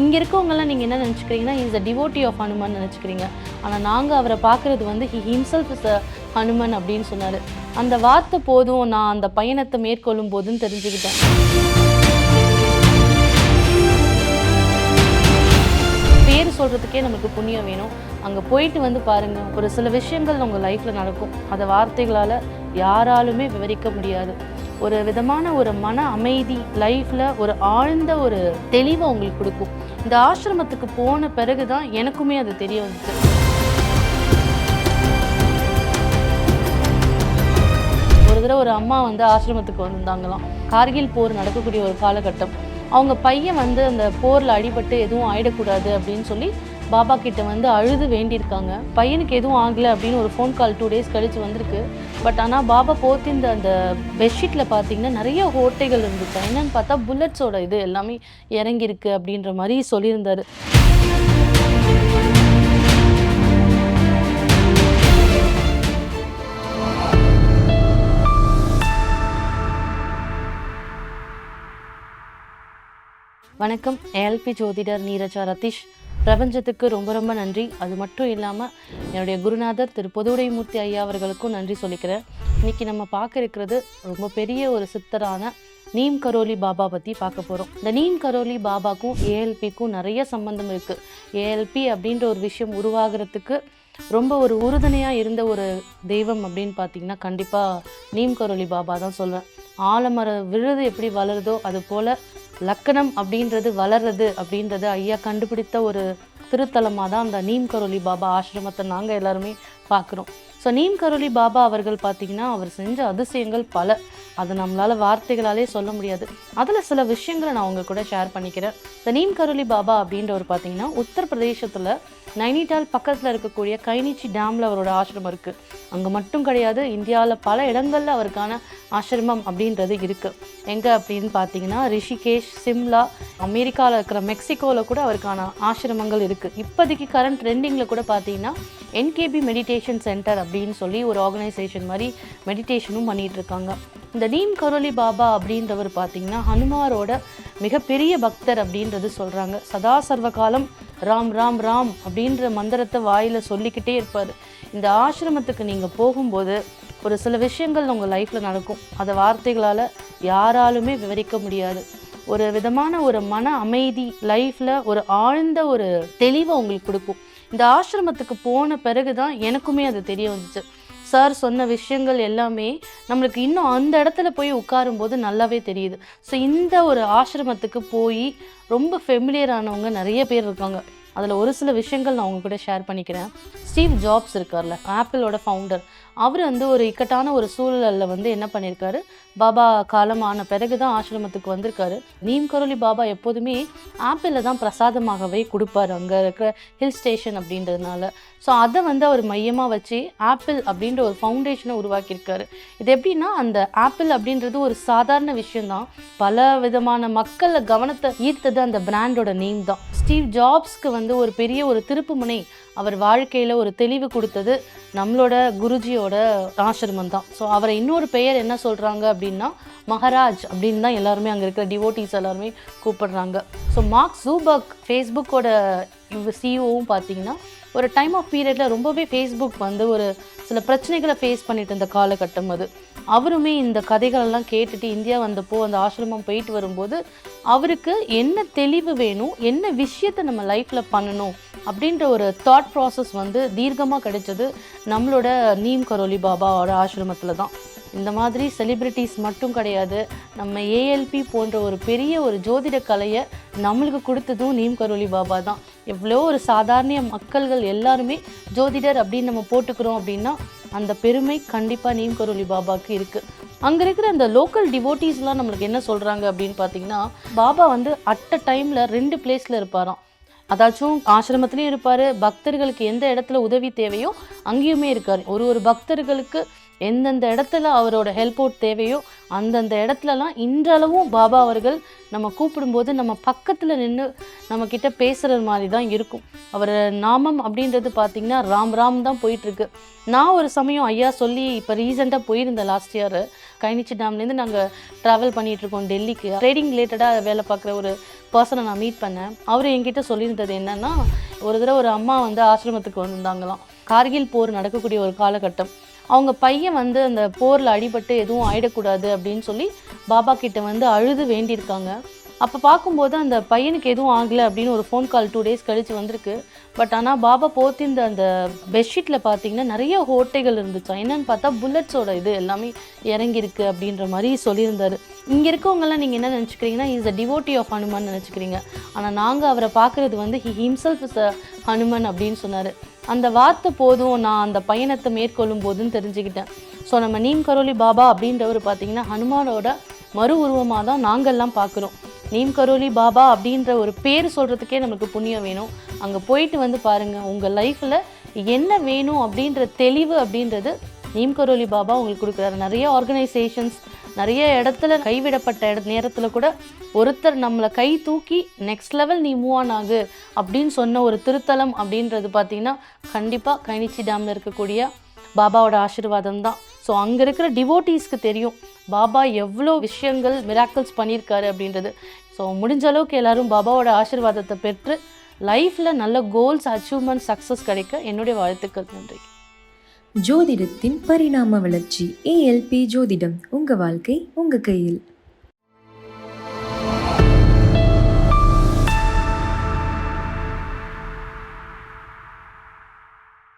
இங்கே இருக்கவங்கெல்லாம் நீங்கள் என்ன நினச்சிக்கிறீங்கன்னா is a devotee of Hanuman நினச்சிக்கிறீங்க. ஆனால் நாங்கள் அவரை பார்க்குறது வந்து he himself is a Hanuman அப்படின்னு சொன்னார். அந்த வார்த்தை போதும் நான் அந்த பயணத்தை மேற்கொள்ளும் போதுன்னு தெரிஞ்சுக்கிட்டேன். பேர் சொல்கிறதுக்கே நமக்கு புண்ணியம் வேணும். அங்கே போயிட்டு வந்து பாருங்கள், ஒரு சில விஷயங்கள் உங்கள் லைஃப்பில் நடக்கும். அதை வார்த்தைகளால் யாராலுமே விவரிக்க முடியாது. ஒரு விதமான ஒரு மன அமைதி லைஃப்பில் ஒரு ஆழ்ந்த ஒரு தெளிவை உங்களுக்கு கொடுக்கும். இந்த ஆசிரமத்துக்கு போன பிறகு தான் எனக்குமே அது தெரிய வந்துச்சு. ஒரு தடவை ஒரு அம்மா வந்து ஆசிரமத்துக்கு வந்திருந்தாங்களாம். கார்கில் போர் நடக்கக்கூடிய ஒரு காலகட்டம். அவங்க பையன் வந்து அந்த போரில் அடிபட்டு எதுவும் ஆயிடக்கூடாது அப்படின்னு சொல்லி பாபா கிட்ட வந்து அழுது வேண்டியிருக்காங்க. பையனுக்கு எதுவும் ஆகலை அப்படின்னு ஒரு ஃபோன் கால் 2 days கழிச்சு வந்திருக்கு. பட் ஆனால் பாபா போத்திருந்த அந்த பெட்ஷீட்டில் பார்த்தீங்கன்னா நிறைய ஓட்டைகள் இருந்துச்சு. என்னன்னு பார்த்தா புல்லட்ஸோட இது எல்லாமே இறங்கியிருக்கு அப்படின்ற மாதிரி சொல்லியிருந்தாரு. வணக்கம். ஏஎல்பி ஜோதிடர் நீரஜா ரதீஷ். பிரபஞ்சத்துக்கு ரொம்ப ரொம்ப நன்றி. அது மட்டும் இல்லாமல் என்னுடைய குருநாதர் திரு பொதுவுடைமூர்த்தி ஐயா அவர்களுக்கும் நன்றி சொல்லிக்கிறேன். இன்றைக்கி நம்ம பார்க்க இருக்கிறது ரொம்ப பெரிய ஒரு சித்தரான நீம் கரோலி பாபா பற்றி பார்க்க போகிறோம். இந்த நீம் கரோலி பாபாக்கும் ஏஎல்பிக்கும் நிறைய சம்பந்தம் இருக்குது. ஏஎல்பி அப்படின்ற ஒரு விஷயம் உருவாகிறதுக்கு ரொம்ப ஒரு உறுதுணையாக இருந்த ஒரு தெய்வம் அப்படின்னு பார்த்திங்கன்னா கண்டிப்பாக நீம் கரோலி பாபா தான் சொல்வேன். ஆலமர விழுது எப்படி வளருதோ அது போல் லக்கணம் அப்படின்றது வளர்றது அப்படின்றது ஐயா கண்டுபிடித்த ஒரு திருத்தலமாக தான் அந்த நீம் கரோலி பாபா ஆசிரமத்தை நாங்கள் எல்லாருமே பார்க்குறோம். ஸோ நீம் கரோலி பாபா அவர்கள் பார்த்திங்கன்னா அவர் செஞ்ச அதிசயங்கள் பல. அதை நம்மளால் வார்த்தைகளாலே சொல்ல முடியாது. அதில் சில விஷயங்களை நான் உங்கள் கூட ஷேர் பண்ணிக்கிறேன். இந்த நீம் கரோலி பாபா அப்படின்றவர் பார்த்திங்கன்னா உத்தரப்பிரதேசத்தில் நைனிடால் பக்கத்தில் இருக்கக்கூடிய கைனிச்சி டேமில் அவரோட ஆசிரமம் இருக்குது. அங்கே மட்டும் கிடையாது, இந்தியாவில் பல இடங்களில் அவருக்கான ஆசிரமம் அப்படின்றது இருக்குது. எங்கே அப்படின்னு பார்த்தீங்கன்னா ரிஷிகேஷ், சிம்லா, அமெரிக்காவில் இருக்கிற மெக்சிகோவில் கூட அவருக்கான ஆசிரமங்கள் இருக்குது. இப்போதைக்கு கரண்ட் ட்ரெண்டிங்கில் கூட பார்த்தீங்கன்னா என்கேபி மெடிடேஷன் சென்டர் அப்படின்னு சொல்லி ஒரு ஆர்கனைசேஷன் மாதிரி மெடிடேஷனும் பண்ணிகிட்டு இருக்காங்க. இந்த நீம் கரோலி பாபா அப்படின்றவர் பார்த்திங்கன்னா ஹனுமாரோட மிகப்பெரிய பக்தர் அப்படின்றது சொல்கிறாங்க. சதா சர்வ காலம் ராம் ராம் ராம் அப்படின்ற மந்திரத்தை வாயில் சொல்லிக்கிட்டே இருப்பார். இந்த ஆசிரமத்துக்கு நீங்கள் போகும்போது ஒரு சில விஷயங்கள் உங்கள் லைஃப்பில் நடக்கும். அதை வார்த்தைகளால் யாராலுமே விவரிக்க முடியாது. ஒரு விதமான ஒரு மன அமைதி லைஃப்பில் ஒரு ஆழ்ந்த ஒரு தெளிவை உங்களுக்கு கொடுக்கும். இந்த ஆசிரமத்துக்கு போன பிறகு தான் எனக்குமே அது தெரிய வந்துச்சு. சார் சொன்ன விஷயங்கள் எல்லாமே நம்மளுக்கு இன்னும் அந்த இடத்துல போய் உட்காரும்போது நல்லாவே தெரியுது. ஸோ இந்த ஒரு ஆசிரமத்துக்கு போய் ரொம்ப ஃபெமிலியரானவங்க நிறைய பேர் இருக்காங்க. அதில் ஒரு சில விஷயங்கள் நான் உங்க கூட ஷேர் பண்ணிக்கிறேன். ஸ்டீவ் ஜாப்ஸ் இருக்கார்ல, ஆப்பிளோட ஃபவுண்டர், அவர் வந்து ஒரு இக்கட்டான ஒரு சூழலில் வந்து என்ன பண்ணியிருக்காரு, பாபா காலமான பிறகு தான் ஆசிரமத்துக்கு வந்திருக்காரு. நீம் கரோலி பாபா எப்போதுமே ஆப்பிளில் தான் பிரசாதமாகவே கொடுப்பார், அங்கே இருக்கிற ஹில் ஸ்டேஷன் அப்படின்றதுனால. ஸோ அதை வந்து அவர் மையமாக வச்சு ஆப்பிள் அப்படின்ற ஒரு ஃபவுண்டேஷனை உருவாக்கியிருக்காரு. இது எப்படின்னா, அந்த ஆப்பிள் அப்படின்றது ஒரு சாதாரண விஷயந்தான், பல விதமான மக்கள் கவனத்தை ஈர்த்தது அந்த பிராண்டோட நேம் தான். ஸ்டீவ் ஜாப்ஸ்க்கு வந்து ஒரு பெரிய ஒரு திருப்புமுனை, அவர் வாழ்க்கையில் ஒரு தெளிவு கொடுத்தது நம்மளோட குருஜியோட ஆசிரமம் தான். ஸோ அவரை இன்னொரு பெயர் என்ன சொல்கிறாங்க அப்படின்னா மகாராஜ் அப்படின்னு தான் எல்லாருமே அங்கே இருக்கிற டிவோட்டிஸ் எல்லாருமே கூப்பிடுறாங்க. ஸோ மார்க் ஜூபர்க், ஃபேஸ்புக்கோட சிஇஓவும் பார்த்தீங்கன்னா ஒரு டைம் ஆஃப் பீரியடில் ரொம்பவே ஃபேஸ்புக் வந்து ஒரு சில பிரச்சனைகளை ஃபேஸ் பண்ணிட்டு இருந்த காலகட்டம் அது. அவருமே இந்த கதைகளெல்லாம் கேட்டுட்டு இந்தியா வந்தப்போ அந்த ஆசிரமம் போயிட்டு வரும்போது அவருக்கு என்ன தெளிவு வேணும், என்ன விஷயத்தை நம்ம லைஃப்பில் பண்ணணும் அப்படின்ற ஒரு தாட் ப்ராசஸ் வந்து தீர்க்கமாக கிடைச்சது நம்மளோட நீம் கரோலி பாபாவோட ஆசிரமத்தில் தான். இந்த மாதிரி செலிப்ரிட்டிஸ் மட்டும் கிடையாது, நம்ம ஏஎல்பி போன்ற ஒரு பெரிய ஒரு ஜோதிட கலையை நம்மளுக்கு கொடுத்ததும் நீம் கரோலி பாபா தான். எவ்வளோ ஒரு சாதாரண மக்கள்கள் எல்லாருமே ஜோதிடர் அப்படின்னு நம்ம போட்டுக்கிறோம் அப்படின்னா அந்த பெருமை கண்டிப்பாக நீம் கரோலி பாபாவுக்கு இருக்குது. அங்கே இருக்கிற அந்த லோக்கல் டிவோட்டிஸ்லாம் நம்மளுக்கு என்ன சொல்கிறாங்க அப்படின்னு பார்த்தீங்கன்னா, பாபா வந்து அட் அ டைமில் 2 பிளேஸில் இருப்பாராம். அதாச்சும் ஆசிரமத்துலேயும் இருப்பார், பக்தர்களுக்கு எந்த இடத்துல உதவி தேவையோ அங்கேயுமே இருக்கார். ஒரு பக்தர்களுக்கு எந்தெந்த இடத்துல அவரோட ஹெல்ப் அவுட் தேவையோ அந்தந்த இடத்துலலாம் இன்றளவும் பாபா அவர்கள் நம்ம கூப்பிடும்போது நம்ம பக்கத்தில் நின்று நம்மக்கிட்ட பேசுகிற மாதிரி தான் இருக்கும். அவர் நாமம் அப்படின்றது பார்த்திங்கன்னா ராம் ராம் தான் போயிட்டுருக்கு. நான் ஒரு சமயம் ஐயா சொல்லி இப்போ ரீசெண்டாக போயிருந்தேன் லாஸ்ட் இயர். கைனிச்சி டேம்லேருந்து நாங்கள் ட்ராவல் பண்ணிகிட்ருக்கோம் டெல்லிக்கு. ட்ரேடிங் ரிலேட்டடாக வேலை பார்க்குற ஒரு பர்சனை நான் மீட் பண்ணேன். அவர் என்கிட்ட சொல்லியிருந்தது என்னென்னா, ஒரு தடவை ஒரு அம்மா வந்து ஆசிரமத்துக்கு வந்திருந்தாங்களாம். கார்கில் போர் நடக்கக்கூடிய ஒரு காலகட்டம். அவங்க பையன் வந்து அந்த போரில் அடிபட்டு எதுவும் ஆயிடக்கூடாது அப்படின்னு சொல்லி பாபா கிட்ட வந்து அழுது வேண்டியிருக்காங்க. அப்போ பார்க்கும்போது அந்த பையனுக்கு எதுவும் ஆகலை அப்படின்னு ஒரு ஃபோன் கால் 2 days கழித்து வந்திருக்கு. பட் ஆனால் பாபா போத்திருந்த அந்த பெட்ஷீட்டில் பார்த்தீங்கன்னா நிறைய ஓட்டைகள் இருந்துச்சு. என்னன்னு பார்த்தா புல்லட்ஸோட இது எல்லாமே இறங்கியிருக்கு அப்படின்ற மாதிரி சொல்லியிருந்தாரு. இங்கே இருக்கவங்கெல்லாம் நீங்கள் என்ன நினச்சிக்கிறீங்கன்னா, is a devotee of Hanuman நினச்சிக்கிறீங்க. ஆனால் நாங்கள் அவரை பார்க்குறது வந்து ஹிம்செல்ஃப் இஸ் அ ஹனுமன் அப்படின்னு சொன்னார். அந்த வார்த்தை போதும் நான் அந்த பயணத்தை மேற்கொள்ளும் போதுன்னு தெரிஞ்சுக்கிட்டேன். ஸோ நம்ம நீம் கரோலி பாபா அப்படின்றவர் பார்த்தீங்கன்னா ஹனுமானோட மறு உருவமாக தான் நாங்கள்லாம் பார்க்குறோம். நீம் கரோலி பாபா அப்படின்ற ஒரு பேர் சொல்கிறதுக்கே நமக்கு புண்ணியம் வேணும். அங்கே போயிட்டு வந்து பாருங்கள், உங்கள் லைஃப்பில் என்ன வேணும் அப்படின்ற தெளிவு அப்படின்றது நீம் கரோலி பாபா உங்களுக்கு கொடுக்குறாரு. நிறைய ஆர்கனைசேஷன்ஸ், நிறைய இடத்துல கைவிடப்பட்ட நேரத்தில் கூட ஒருத்தர் நம்மளை கை தூக்கி நெக்ஸ்ட் லெவல் நீ மூவ் ஆன் ஆகு அப்படின்னு சொன்ன ஒரு திருத்தலம் அப்படின்றது பார்த்திங்கன்னா கண்டிப்பாக கைனிச்சி டேமில் இருக்கக்கூடிய பாபாவோட ஆசீர்வாதம் தான். ஸோ அங்கே இருக்கிற டிவோட்டீஸ்க்கு தெரியும் பாபா எவ்வளோ விஷயங்கள் மிராக்கிள்ஸ் பண்ணியிருக்காரு அப்படின்றது. ஸோ முடிஞ்ச அளவுக்கு எல்லோரும் பாபாவோட ஆசீர்வாதத்தை பெற்று லைஃப்பில் நல்ல கோல்ஸ், அச்சீவ்மெண்ட், சக்ஸஸ் கிடைக்க என்னுடைய வாழ்த்துக்கள். நன்றி. ஜோதிடத்தின் பரிணாம வளர்ச்சி. ALP ஜோதிடம். உங்கள் வாழ்க்கை உங்கள் கையில்.